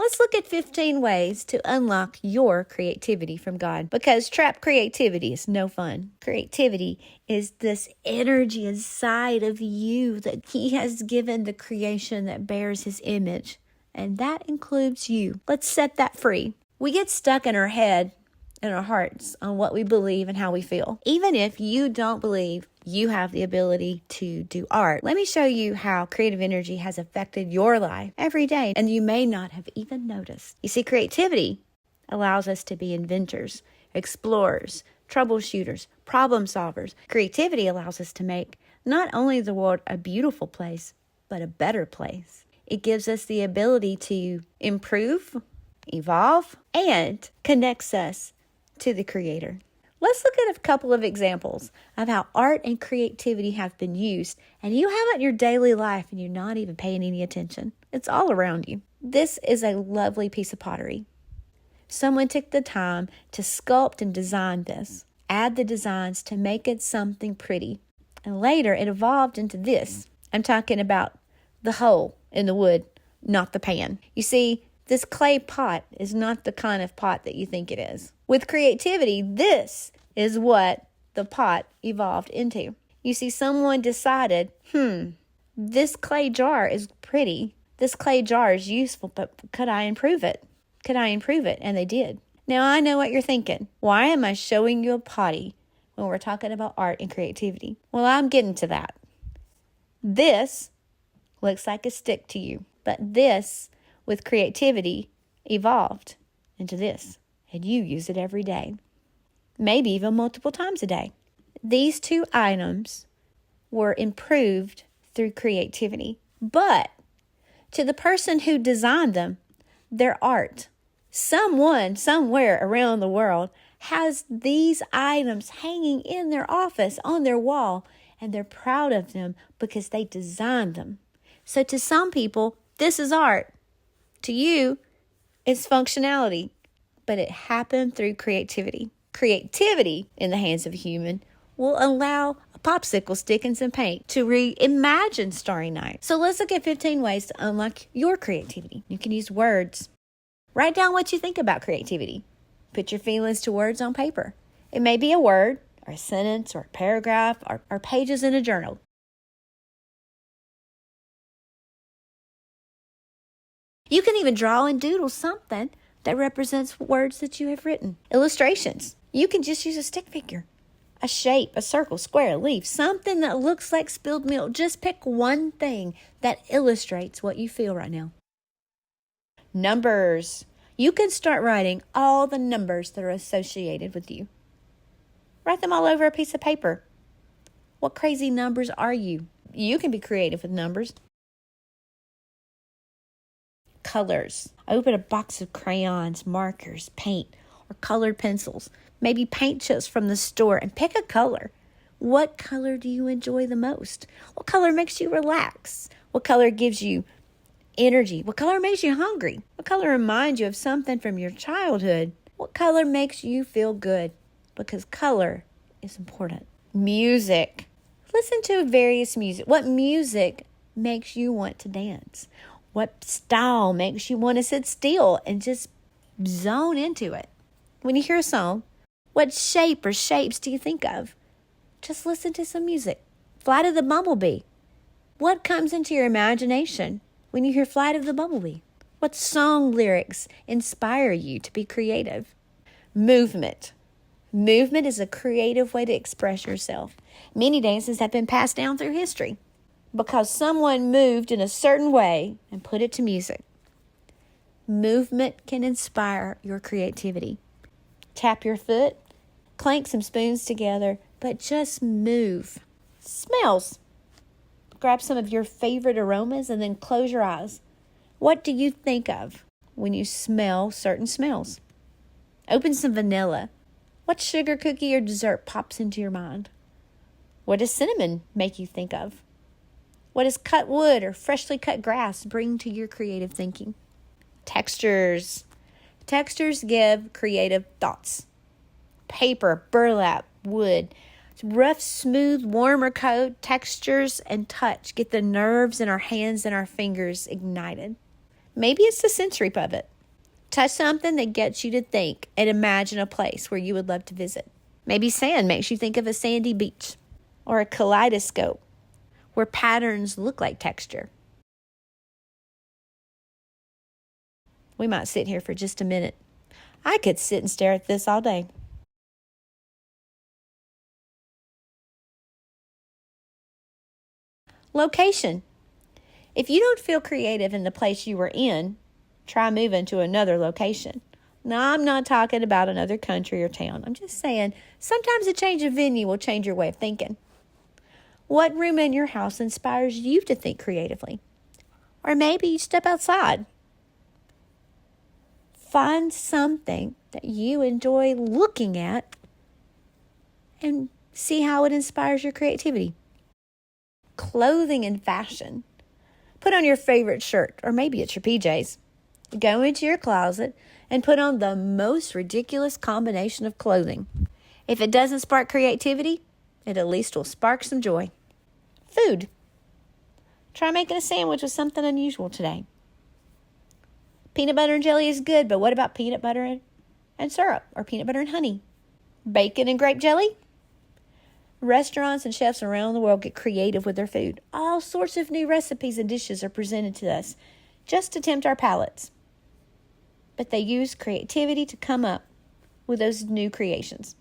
Let's look at 15 ways to unlock your creativity from God, because trapped creativity is no fun. Creativity is this energy inside of you that He has given the creation that bears His image, and that includes you. Let's set that free. We get stuck in our head and our hearts on what we believe and how we feel. Even if you don't believe you have the ability to do art, let me show you how creative energy has affected your life every day, and you may not have even noticed. You see, creativity allows us to be inventors, explorers, troubleshooters, problem solvers. Creativity allows us to make not only the world a beautiful place, but a better place. It gives us the ability to improve, evolve, and connects us to the Creator. Let's look at a couple of examples of how art and creativity have been used, and you have it in your daily life and you're not even paying any attention. It's all around you. This is a lovely piece of pottery. Someone took the time to sculpt and design this, add the designs to make it something pretty, and later it evolved into this. I'm talking about the hole in the wood, not the pan. You see, this clay pot is not the kind of pot that you think it is. With creativity, this is what the pot evolved into. You see, someone decided, this clay jar is pretty. This clay jar is useful, but could I improve it? Could I improve it? And they did. Now, I know what you're thinking. Why am I showing you a potty when we're talking about art and creativity? Well, I'm getting to that. This looks like a stick to you, but this, with creativity, evolved into this, and you use it every day, maybe even multiple times a day. These two items were improved through creativity, but to the person who designed them, their art, someone somewhere around the world has these items hanging in their office on their wall, and they're proud of them because they designed them. So to some people, this is art. To you, it's functionality, but it happened through creativity. Creativity in the hands of a human will allow a popsicle stick and some paint to reimagine Starry Night. So let's look at 15 ways to unlock your creativity. You can use words. Write down what you think about creativity. Put your feelings to words on paper. It may be a word, or a sentence, or a paragraph, or pages in a journal. You can even draw and doodle something that represents words that you have written. Illustrations. You can just use a stick figure, a shape, a circle, square, leaf, something that looks like spilled milk. Just pick one thing that illustrates what you feel right now. Numbers. You can start writing all the numbers that are associated with you. Write them all over a piece of paper. What crazy numbers are you? You can be creative with numbers. Colors. Open a box of crayons, markers, paint, or colored pencils. Maybe paint chips from the store and pick a color. What color do you enjoy the most? What color makes you relax? What color gives you energy? What color makes you hungry? What color reminds you of something from your childhood? What color makes you feel good? Because color is important. Music. Listen to various music. What music makes you want to dance? What style makes you want to sit still and just zone into it? When you hear a song, what shape or shapes do you think of? Just listen to some music. Flight of the Bumblebee. What comes into your imagination when you hear Flight of the Bumblebee? What song lyrics inspire you to be creative? Movement. Movement is a creative way to express yourself. Many dances have been passed down through history because someone moved in a certain way and put it to music. Movement can inspire your creativity. Tap your foot, clank some spoons together, but just move. Smells. Grab some of your favorite aromas and then close your eyes. What do you think of when you smell certain smells? Open some vanilla. What sugar cookie or dessert pops into your mind? What does cinnamon make you think of? What does cut wood or freshly cut grass bring to your creative thinking? Textures. Textures give creative thoughts. Paper, burlap, wood, rough, smooth, warm or cold textures and touch get the nerves in our hands and our fingers ignited. Maybe it's the sensory of it. Touch something that gets you to think and imagine a place where you would love to visit. Maybe sand makes you think of a sandy beach, or a kaleidoscope where patterns look like texture. We might sit here for just a minute. I could sit and stare at this all day. Location. If you don't feel creative in the place you were in, try moving to another location. Now, I'm not talking about another country or town. I'm just saying sometimes a change of venue will change your way of thinking. What room in your house inspires you to think creatively? Or maybe you step outside. Find something that you enjoy looking at and see how it inspires your creativity. Clothing and fashion. Put on your favorite shirt, or maybe it's your PJs. Go into your closet and put on the most ridiculous combination of clothing. If it doesn't spark creativity, it at least will spark some joy. Food. Try making a sandwich with something unusual today. Peanut butter and jelly is good, but what about peanut butter and syrup, or peanut butter and honey? Bacon and grape jelly? Restaurants and chefs around the world get creative with their food. All sorts of new recipes and dishes are presented to us just to tempt our palates. But they use creativity to come up with those new creations.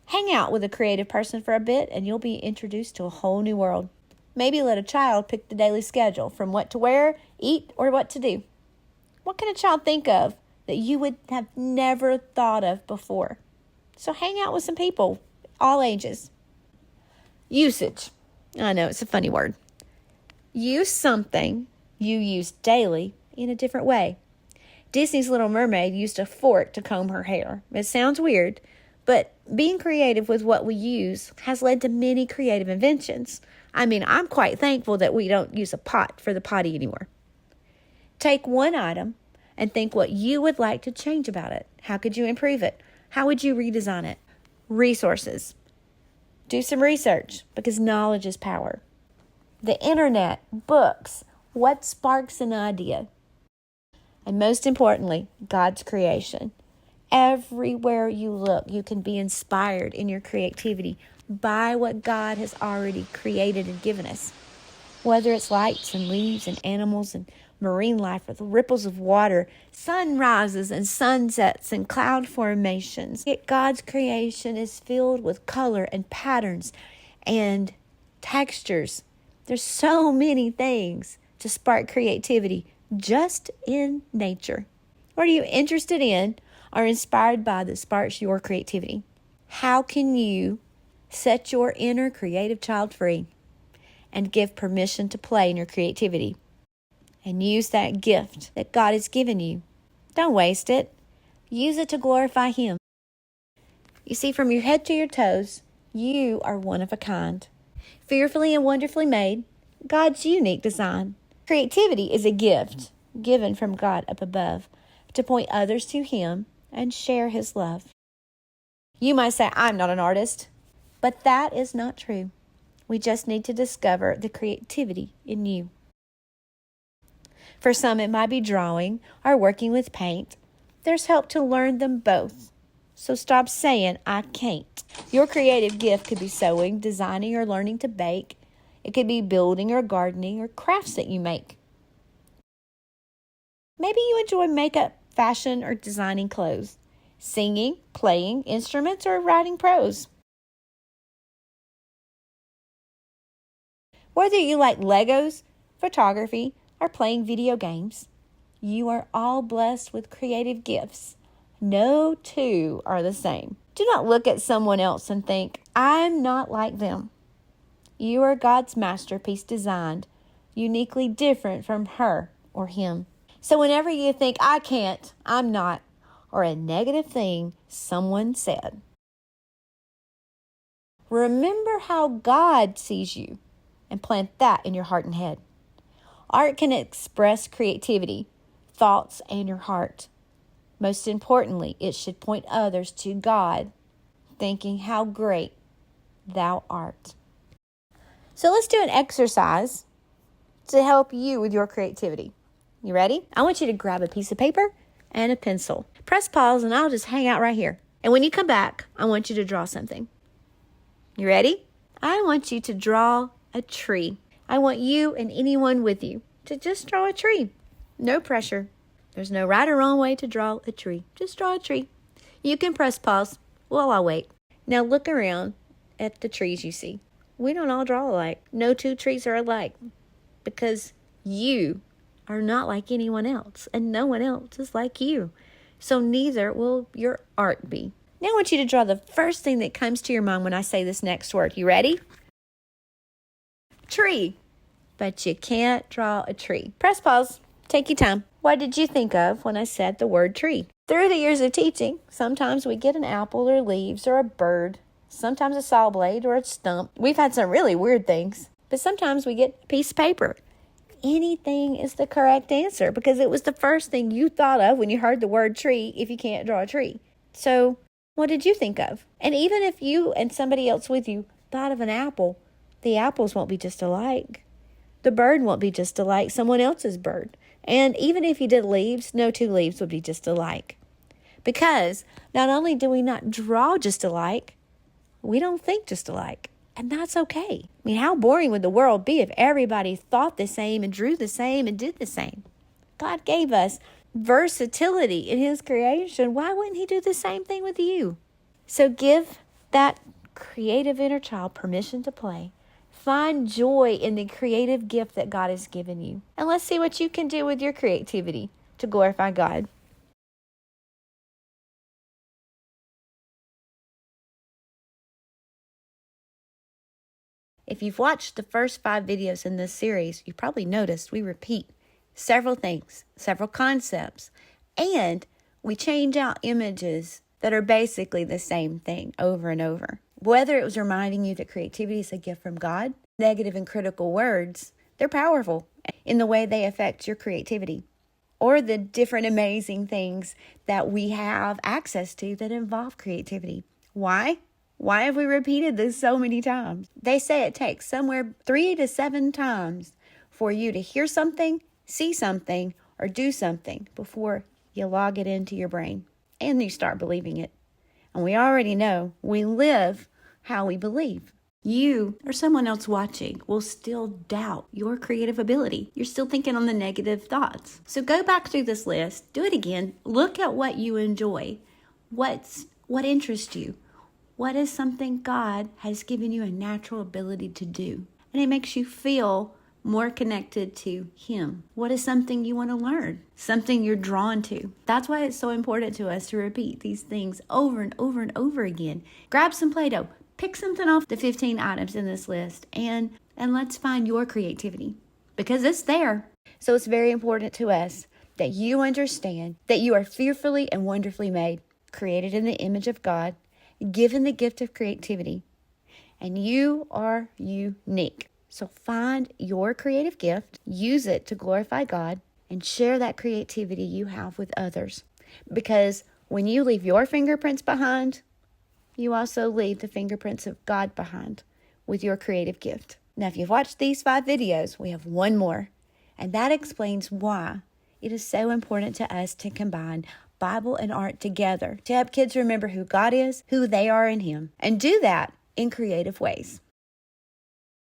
Hang out with a creative person for a bit and you'll be introduced to a whole new world. Maybe let a child pick the daily schedule from what to wear, eat, or what to do. What can a child think of that you would have never thought of before? So hang out with some people, all ages. Usage. I know it's a funny word. Use something you use daily in a different way. Disney's Little Mermaid used a fork to comb her hair. It sounds weird, but being creative with what we use has led to many creative inventions. I mean, I'm quite thankful that we don't use a pot for the potty anymore. Take one item and think what you would like to change about it. How could you improve it? How would you redesign it? Resources. Do some research because knowledge is power. The internet, books, what sparks an idea? And most importantly, God's creation. Everywhere you look, you can be inspired in your creativity by what God has already created and given us. Whether it's lights and leaves and animals and marine life with ripples of water, sunrises and sunsets and cloud formations. Yet God's creation is filled with color and patterns and textures. There's so many things to spark creativity just in nature. What are you interested in or inspired by that sparks your creativity? How can you set your inner creative child free and give permission to play in your creativity? And use that gift that God has given you. Don't waste it. Use it to glorify Him. You see, from your head to your toes, you are one of a kind. Fearfully and wonderfully made, God's unique design. Creativity is a gift given from God up above to point others to Him and share His love. You might say, I'm not an artist, but that is not true. We just need to discover the creativity in you. For some, it might be drawing or working with paint. There's help to learn them both. So stop saying, I can't. Your creative gift could be sewing, designing, or learning to bake. It could be building or gardening or crafts that you make. Maybe you enjoy makeup, fashion, or designing clothes, singing, playing instruments, or writing prose. Whether you like Legos, photography, or playing video games, you are all blessed with creative gifts. No two are the same. Do not look at someone else and think, I'm not like them. You are God's masterpiece designed, uniquely different from her or him. So whenever you think, I can't, I'm not, or a negative thing someone said, remember how God sees you and plant that in your heart and head. Art can express creativity, thoughts, and your heart. Most importantly, it should point others to God, thinking how great thou art. So let's do an exercise to help you with your creativity. You ready? I want you to grab a piece of paper and a pencil. Press pause and I'll just hang out right here. And when you come back, I want you to draw something. You ready? I want you to draw a tree. I want you and anyone with you to just draw a tree. No pressure. There's no right or wrong way to draw a tree. Just draw a tree. You can press pause while I wait. Now look around at the trees you see. We don't all draw alike. No two trees are alike because you are not like anyone else and no one else is like you. So neither will your art be. Now I want you to draw the first thing that comes to your mind when I say this next word. You ready? Tree. But you can't draw a tree. Press pause. Take your time. What did you think of when I said the word tree? Through the years of teaching, sometimes we get an apple or leaves or a bird, sometimes a saw blade or a stump. We've had some really weird things, but sometimes we get a piece of paper. Anything is the correct answer because it was the first thing you thought of when you heard the word tree if you can't draw a tree. So what did you think of? And even if you and somebody else with you thought of an apple, the apples won't be just alike. The bird won't be just alike someone else's bird. And even if you did leaves, no two leaves would be just alike. Because not only do we not draw just alike, we don't think just alike. And that's okay. I mean, how boring would the world be if everybody thought the same and drew the same and did the same? God gave us versatility in His creation. Why wouldn't He do the same thing with you? So give that creative inner child permission to play. Find joy in the creative gift that God has given you. And let's see what you can do with your creativity to glorify God. If you've watched the first 5 videos in this series, you probably noticed we repeat several things, several concepts, and we change out images that are basically the same thing over and over. Whether it was reminding you that creativity is a gift from God, negative and critical words, they're powerful in the way they affect your creativity, or the different amazing things that we have access to that involve creativity. Why? Why have we repeated this so many times? They say it takes somewhere 3 to 7 times for you to hear something, see something, or do something before you log it into your brain and you start believing it. And we already know we live how we believe. You or someone else watching will still doubt your creative ability. You're still thinking on the negative thoughts. So go back through this list, do it again, look at what you enjoy, what interests you. What is something God has given you a natural ability to do? And it makes you feel more connected to Him. What is something you want to learn? Something you're drawn to. That's why it's so important to us to repeat these things over and over and over again. Grab some Play-Doh. Pick something off the 15 items in this list and let's find your creativity because it's there. So it's very important to us that you understand that you are fearfully and wonderfully made, created in the image of God, given the gift of creativity, and you are unique. So find your creative gift, use it to glorify God, and share that creativity you have with others. Because when you leave your fingerprints behind, you also leave the fingerprints of God behind with your creative gift. Now, if you've watched these 5 videos, we have one more, and that explains why it is so important to us to combine Bible and art together to help kids remember who God is, who they are in Him, and do that in creative ways.